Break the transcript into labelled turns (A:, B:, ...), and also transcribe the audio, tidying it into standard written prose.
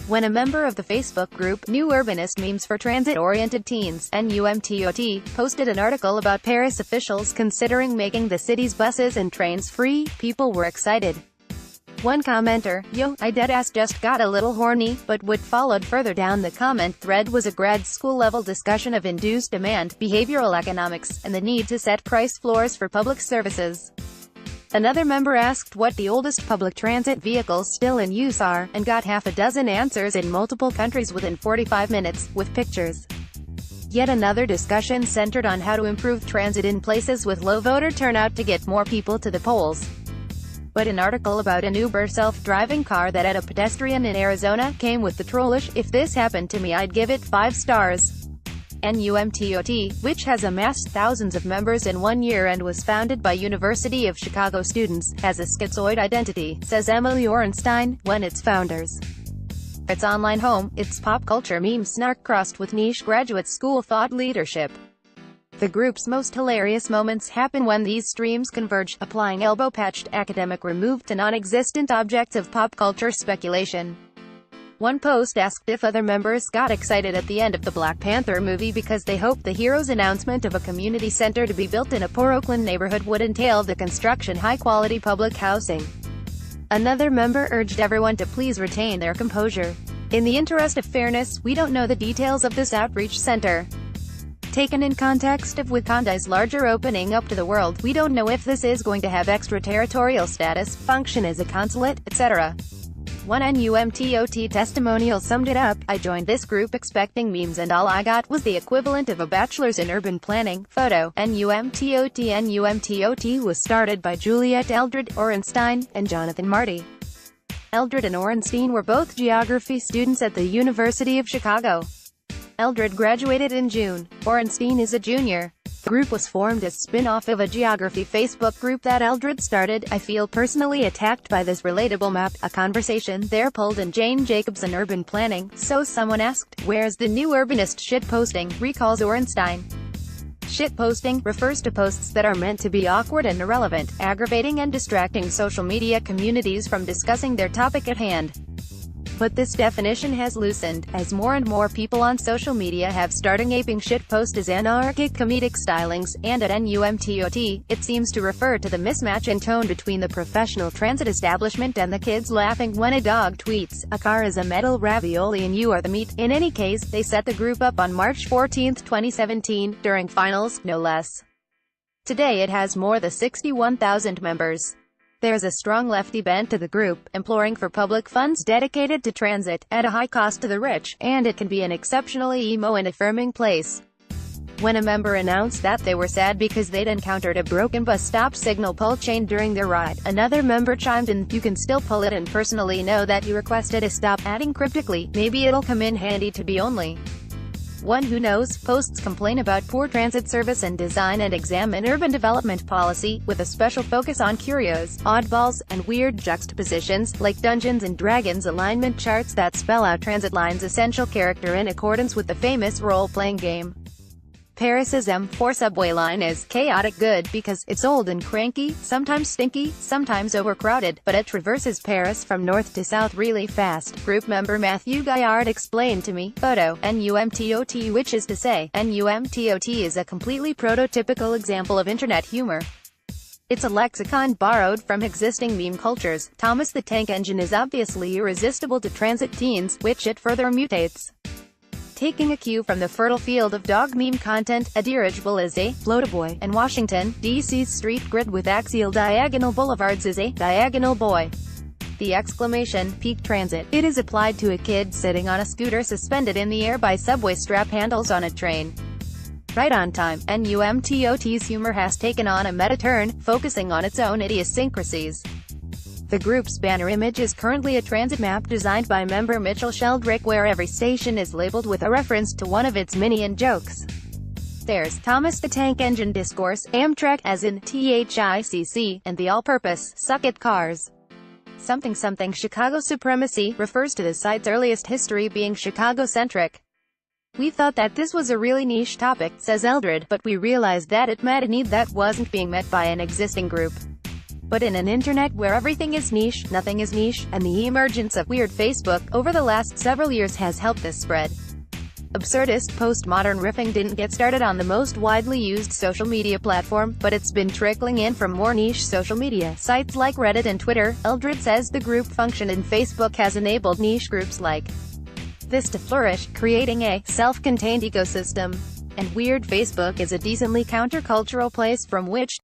A: When a member of the Facebook group, New Urbanist Memes for Transit-Oriented Teens, NUMTOT, posted an article about Paris officials considering making the city's buses and trains free, people were excited. One commenter, "Yo, I deadass just got a little horny," but what followed further down the comment thread was a grad school-level discussion of induced demand, behavioral economics, and the need to set price floors for public services. Another member asked what the oldest public transit vehicles still in use are, and got half a dozen answers in multiple countries within 45 minutes, with pictures. Yet another discussion centered on how to improve transit in places with low voter turnout to get more people to the polls. But an article about an Uber self-driving car that had a pedestrian in Arizona came with the trollish, "If this happened to me I'd give it 5 stars. NUMTOT, which has amassed thousands of members in 1 year and was founded by University of Chicago students, has a schizoid identity, says Emily Orenstein, one its founders. Its online home, its pop culture meme snark crossed with niche graduate school thought leadership. The group's most hilarious moments happen when these streams converge, applying elbow-patched academic remove to non-existent objects of pop culture speculation. One post asked if other members got excited at the end of the Black Panther movie because they hoped the hero's announcement of a community center to be built in a poor Oakland neighborhood would entail the construction high-quality public housing. Another member urged everyone to please retain their composure. "In the interest of fairness, we don't know the details of this outreach center. Taken in context of Wakanda's larger opening up to the world, we don't know if this is going to have extraterritorial status, function as a consulate, etc." One NUMTOT testimonial summed it up, "I joined this group expecting memes and all I got was the equivalent of a bachelor's in urban planning." Photo, NUMTOT was started by Juliet Eldred, Orenstein, and Jonathan Marty. Eldred and Orenstein were both geography students at the University of Chicago. Eldred graduated in June. Orenstein is a junior. The group was formed as spin-off of a geography Facebook group that Eldred started. "I feel personally attacked by this relatable map," a conversation there pulled in Jane Jacobs in urban planning, so someone asked, "Where's the new urbanist shitposting?" recalls Orenstein. Shitposting refers to posts that are meant to be awkward and irrelevant, aggravating and distracting social media communities from discussing their topic at hand. But this definition has loosened, as more and more people on social media have started aping shitpost as anarchic comedic stylings, and at NUMTOT, it seems to refer to the mismatch in tone between the professional transit establishment and the kids laughing when a dog tweets, "A car is a metal ravioli and you are the meat." In any case, they set the group up on March 14, 2017, during finals, no less. Today it has more than 61,000 members. There's a strong lefty bent to the group, imploring for public funds dedicated to transit, at a high cost to the rich, and it can be an exceptionally emo and affirming place. When a member announced that they were sad because they'd encountered a broken bus stop signal pull chain during their ride, another member chimed in, "You can still pull it and personally know that you requested a stop," adding cryptically, "Maybe it'll come in handy to be only." One who knows posts complain about poor transit service and design and examine urban development policy, with a special focus on curios, oddballs, and weird juxtapositions, like Dungeons & Dragons alignment charts that spell out transit lines' essential character in accordance with the famous role-playing game. Paris's M4 subway line is chaotic good because it's old and cranky, sometimes stinky, sometimes overcrowded, but it traverses Paris from north to south really fast. Group member Matthew Gaillard explained to me. Photo, NUMTOT, which is to say, NUMTOT is a completely prototypical example of internet humor. It's a lexicon borrowed from existing meme cultures. Thomas the Tank Engine is obviously irresistible to transit teens, which it further mutates. Taking a cue from the fertile field of dog meme content, a dirigible is a floataboy, and Washington, D.C.'s street grid with axial diagonal boulevards is a diagonal boy. The exclamation, "peak transit," it is applied to a kid sitting on a scooter suspended in the air by subway strap handles on a train. Right on time, NUMTOT's humor has taken on a meta-turn, focusing on its own idiosyncrasies. The group's banner image is currently a transit map designed by member Mitchell Sheldrick where every station is labeled with a reference to one of its minion jokes. There's Thomas the Tank Engine discourse, Amtrak as in THICC, and the all-purpose, suck it cars. Something Chicago supremacy refers to the site's earliest history being Chicago-centric. "We thought that this was a really niche topic," says Eldred, "but we realized that it met a need that wasn't being met by an existing group. But in an internet where everything is niche, nothing is niche, and the emergence of weird Facebook over the last several years has helped this spread. Absurdist postmodern riffing didn't get started on the most widely used social media platform, but it's been trickling in from more niche social media sites like Reddit and Twitter. Eldred says the group function in Facebook has enabled niche groups like this to flourish, creating a self-contained ecosystem. And weird Facebook is a decently countercultural place from which